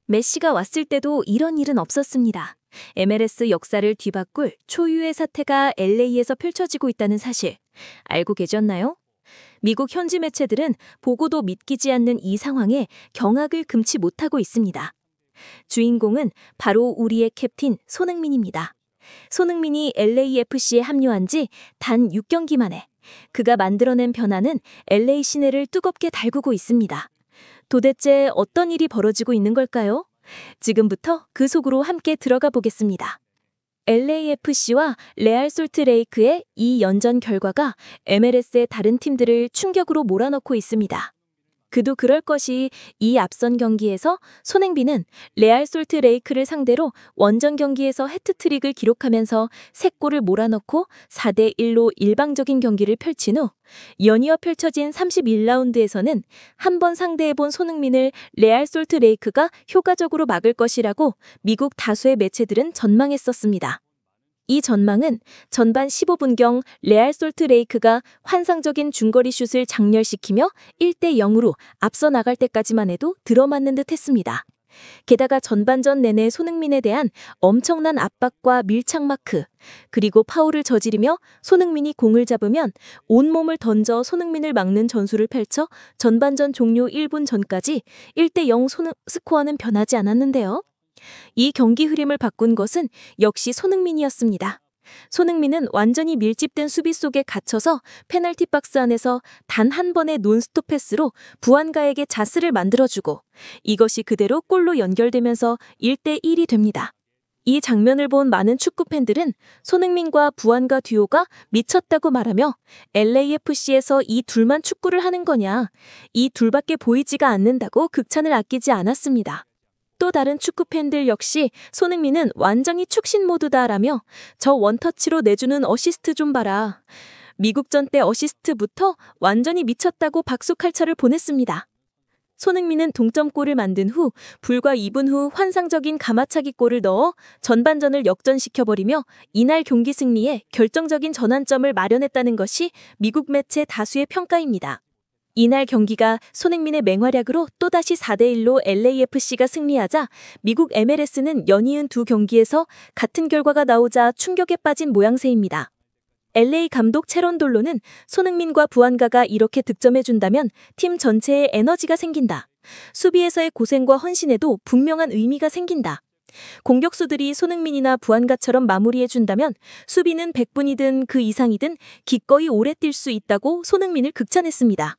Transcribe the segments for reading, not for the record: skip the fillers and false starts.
메시가 왔을 때도 이런 일은 없었습니다. MLS 역사를 뒤바꿀 초유의 사태가 LA에서 펼쳐지고 있다는 사실 알고 계셨나요? 미국 현지 매체들은 보고도 믿기지 않는 이 상황에 경악을 금치 못하고 있습니다. 주인공은 바로 우리의 캡틴 손흥민입니다. 손흥민이 LAFC에 합류한 지 단 6경기 만에 그가 만들어낸 변화는 LA 시내를 뜨겁게 달구고 있습니다. 도대체 어떤 일이 벌어지고 있는 걸까요? 지금부터 그 속으로 함께 들어가 보겠습니다. LAFC와 레알 솔트레이크의 이 연전 결과가 MLS의 다른 팀들을 충격으로 몰아넣고 있습니다. 그도 그럴 것이 이 앞선 경기에서 손흥민은 레알 솔트레이크를 상대로 원정 경기에서 해트트릭을 기록하면서 3골을 몰아넣고 4대1로 일방적인 경기를 펼친 후 연이어 펼쳐진 31라운드에서는 한 번 상대해본 손흥민을 레알 솔트레이크가 효과적으로 막을 것이라고 미국 다수의 매체들은 전망했었습니다. 이 전망은 전반 15분경 레알 솔트레이크가 환상적인 중거리 슛을 장렬시키며 1대0으로 앞서 나갈 때까지만 해도 들어맞는 듯 했습니다. 게다가 전반전 내내 손흥민에 대한 엄청난 압박과 밀착 마크, 그리고 파울을 저지르며 손흥민이 공을 잡으면 온몸을 던져 손흥민을 막는 전술을 펼쳐 전반전 종료 1분 전까지 1대0 스코어는 변하지 않았는데요. 이 경기 흐름을 바꾼 것은 역시 손흥민이었습니다. 손흥민은 완전히 밀집된 수비 속에 갇혀서 페널티 박스 안에서 단 한 번의 논스톱 패스로 부안가에게 자스를 만들어주고 이것이 그대로 골로 연결되면서 1대1이 됩니다. 이 장면을 본 많은 축구 팬들은 손흥민과 부안가 듀오가 미쳤다고 말하며 LAFC에서 이 둘만 축구를 하는 거냐, 이 둘밖에 보이지가 않는다고 극찬을 아끼지 않았습니다. 또 다른 축구 팬들 역시 손흥민은 완전히 축신 모드다라며 저 원터치로 내주는 어시스트 좀 봐라. 미국전 때 어시스트부터 완전히 미쳤다고 박수칼차를 보냈습니다. 손흥민은 동점골을 만든 후 불과 2분 후 환상적인 가마차기 골을 넣어 전반전을 역전시켜버리며 이날 경기 승리에 결정적인 전환점을 마련했다는 것이 미국 매체 다수의 평가입니다. 이날 경기가 손흥민의 맹활약으로 또다시 4대1로 LAFC가 승리하자 미국 MLS는 연이은 두 경기에서 같은 결과가 나오자 충격에 빠진 모양새입니다. LA 감독 체런돌로는 손흥민과 부안가가 이렇게 득점해준다면 팀 전체에 에너지가 생긴다. 수비에서의 고생과 헌신에도 분명한 의미가 생긴다. 공격수들이 손흥민이나 부안가처럼 마무리해준다면 수비는 100분이든 그 이상이든 기꺼이 오래 뛸 수 있다고 손흥민을 극찬했습니다.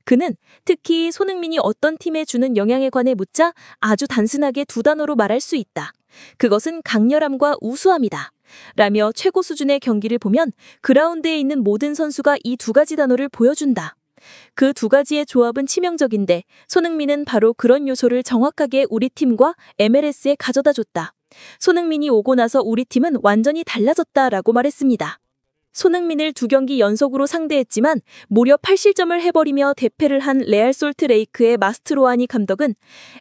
그는 특히 손흥민이 어떤 팀에 주는 영향에 관해 묻자 아주 단순하게 두 단어로 말할 수 있다. 그것은 강렬함과 우수함이다. 라며 최고 수준의 경기를 보면 그라운드에 있는 모든 선수가 이 두 가지 단어를 보여준다. 그 두 가지의 조합은 치명적인데 손흥민은 바로 그런 요소를 정확하게 우리 팀과 MLS에 가져다 줬다. 손흥민이 오고 나서 우리 팀은 완전히 달라졌다라고 말했습니다. 손흥민을 2경기 연속으로 상대했지만 무려 8실점을 해버리며 대패를 한 레알 솔트레이크의 마스트로아니 감독은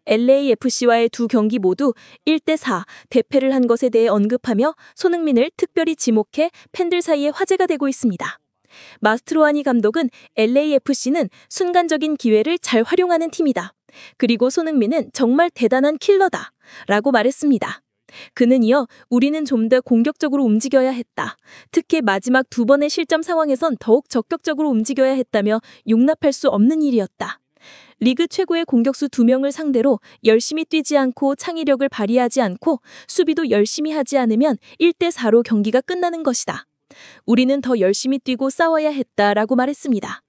LAFC와의 2경기 모두 1대4 대패를 한 것에 대해 언급하며 손흥민을 특별히 지목해 팬들 사이에 화제가 되고 있습니다. 마스트로아니 감독은 LAFC는 순간적인 기회를 잘 활용하는 팀이다. 그리고 손흥민은 정말 대단한 킬러다. 라고 말했습니다. 그는 이어 우리는 좀 더 공격적으로 움직여야 했다. 특히 마지막 2번의 실점 상황에선 더욱 적극적으로 움직여야 했다며 용납할 수 없는 일이었다. 리그 최고의 공격수 2명을 상대로 열심히 뛰지 않고 창의력을 발휘하지 않고 수비도 열심히 하지 않으면 1대4로 경기가 끝나는 것이다. 우리는 더 열심히 뛰고 싸워야 했다라고 말했습니다.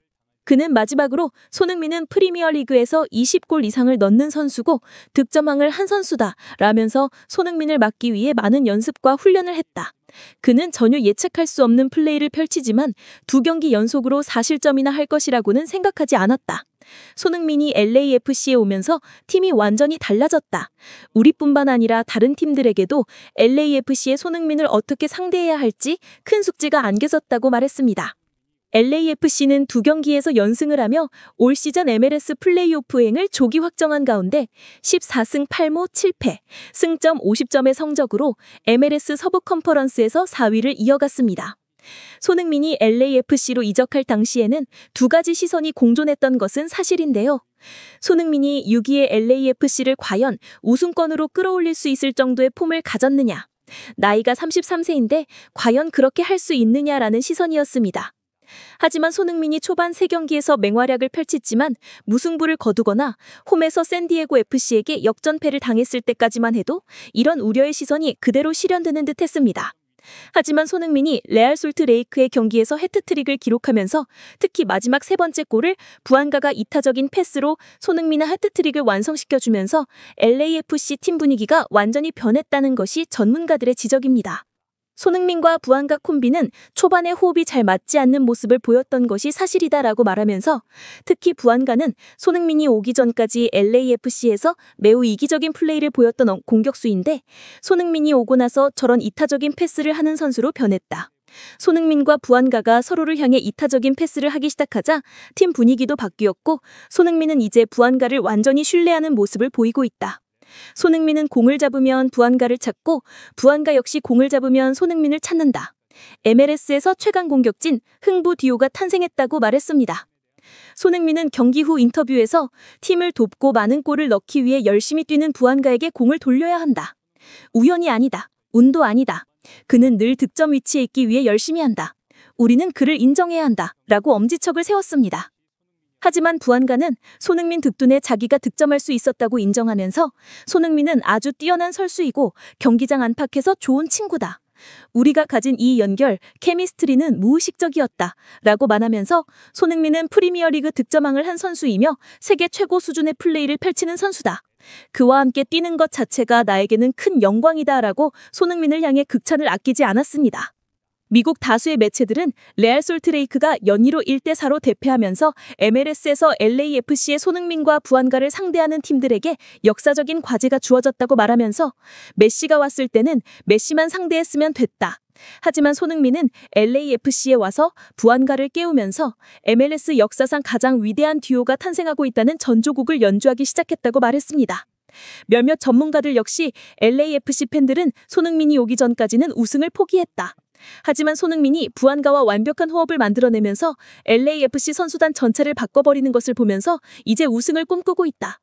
그는 마지막으로 손흥민은 프리미어리그에서 20골 이상을 넣는 선수고 득점왕을 한 선수다 라면서 손흥민을 막기 위해 많은 연습과 훈련을 했다. 그는 전혀 예측할 수 없는 플레이를 펼치지만 2경기 연속으로 4실점이나 할 것이라고는 생각하지 않았다. 손흥민이 LAFC에 오면서 팀이 완전히 달라졌다. 우리뿐만 아니라 다른 팀들에게도 LAFC의 손흥민을 어떻게 상대해야 할지 큰 숙제가 안겨졌다고 말했습니다. LAFC는 2경기에서 연승을 하며 올 시즌 MLS 플레이오프행을 조기 확정한 가운데 14승 8무 7패, 승점 50점의 성적으로 MLS 서부 컨퍼런스에서 4위를 이어갔습니다. 손흥민이 LAFC로 이적할 당시에는 2가지 시선이 공존했던 것은 사실인데요. 손흥민이 6위의 LAFC를 과연 우승권으로 끌어올릴 수 있을 정도의 폼을 가졌느냐? 나이가 33세인데 과연 그렇게 할 수 있느냐라는 시선이었습니다. 하지만 손흥민이 초반 3경기에서 맹활약을 펼쳤지만 무승부를 거두거나 홈에서 샌디에고 FC에게 역전패를 당했을 때까지만 해도 이런 우려의 시선이 그대로 실현되는 듯 했습니다. 하지만 손흥민이 레알 솔트레이크의 경기에서 해트트릭을 기록하면서 특히 마지막 3번째 골을 부안가가 이타적인 패스로 손흥민의 해트트릭을 완성시켜주면서 LAFC 팀 분위기가 완전히 변했다는 것이 전문가들의 지적입니다. 손흥민과 부안가 콤비는 초반에 호흡이 잘 맞지 않는 모습을 보였던 것이 사실이다라고 말하면서 특히 부안가는 손흥민이 오기 전까지 LAFC에서 매우 이기적인 플레이를 보였던 공격수인데 손흥민이 오고 나서 저런 이타적인 패스를 하는 선수로 변했다. 손흥민과 부안가가 서로를 향해 이타적인 패스를 하기 시작하자 팀 분위기도 바뀌었고 손흥민은 이제 부안가를 완전히 신뢰하는 모습을 보이고 있다. 손흥민은 공을 잡으면 부안가를 찾고 부안가 역시 공을 잡으면 손흥민을 찾는다. MLS에서 최강 공격진 흥부 듀오가 탄생했다고 말했습니다. 손흥민은 경기 후 인터뷰에서 팀을 돕고 많은 골을 넣기 위해 열심히 뛰는 부안가에게 공을 돌려야 한다. 우연이 아니다. 운도 아니다. 그는 늘 득점 위치에 있기 위해 열심히 한다. 우리는 그를 인정해야 한다. 라고 엄지척을 세웠습니다. 하지만 부안가는 손흥민 득둔에 자기가 득점할 수 있었다고 인정하면서 손흥민은 아주 뛰어난 설수이고 경기장 안팎에서 좋은 친구다. 우리가 가진 이 연결, 케미스트리는 무의식적이었다. 라고 말하면서 손흥민은 프리미어리그 득점왕을 한 선수이며 세계 최고 수준의 플레이를 펼치는 선수다. 그와 함께 뛰는 것 자체가 나에게는 큰 영광이다. 라고 손흥민을 향해 극찬을 아끼지 않았습니다. 미국 다수의 매체들은 레알 솔트레이크가 연이로 1대4로 대패하면서 MLS에서 LAFC의 손흥민과 부안가를 상대하는 팀들에게 역사적인 과제가 주어졌다고 말하면서 메시가 왔을 때는 메시만 상대했으면 됐다. 하지만 손흥민은 LAFC에 와서 부안가를 깨우면서 MLS 역사상 가장 위대한 듀오가 탄생하고 있다는 전조곡을 연주하기 시작했다고 말했습니다. 몇몇 전문가들 역시 LAFC 팬들은 손흥민이 오기 전까지는 우승을 포기했다. 하지만 손흥민이 부안가와 완벽한 호흡을 만들어내면서 LAFC 선수단 전체를 바꿔버리는 것을 보면서 이제 우승을 꿈꾸고 있다.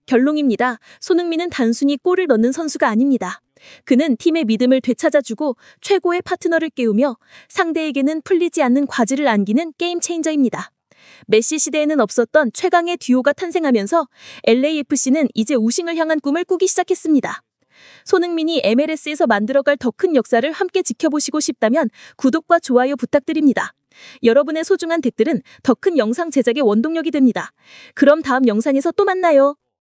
결론입니다. 손흥민은 단순히 골을 넣는 선수가 아닙니다. 그는 팀의 믿음을 되찾아주고 최고의 파트너를 깨우며 상대에게는 풀리지 않는 과제를 안기는 게임 체인저입니다. 메시 시대에는 없었던 최강의 듀오가 탄생하면서 LAFC는 이제 우승을 향한 꿈을 꾸기 시작했습니다. 손흥민이 MLS에서 만들어갈 더 큰 역사를 함께 지켜보시고 싶다면 구독과 좋아요 부탁드립니다. 여러분의 소중한 댓글은 더 큰 영상 제작의 원동력이 됩니다. 그럼 다음 영상에서 또 만나요.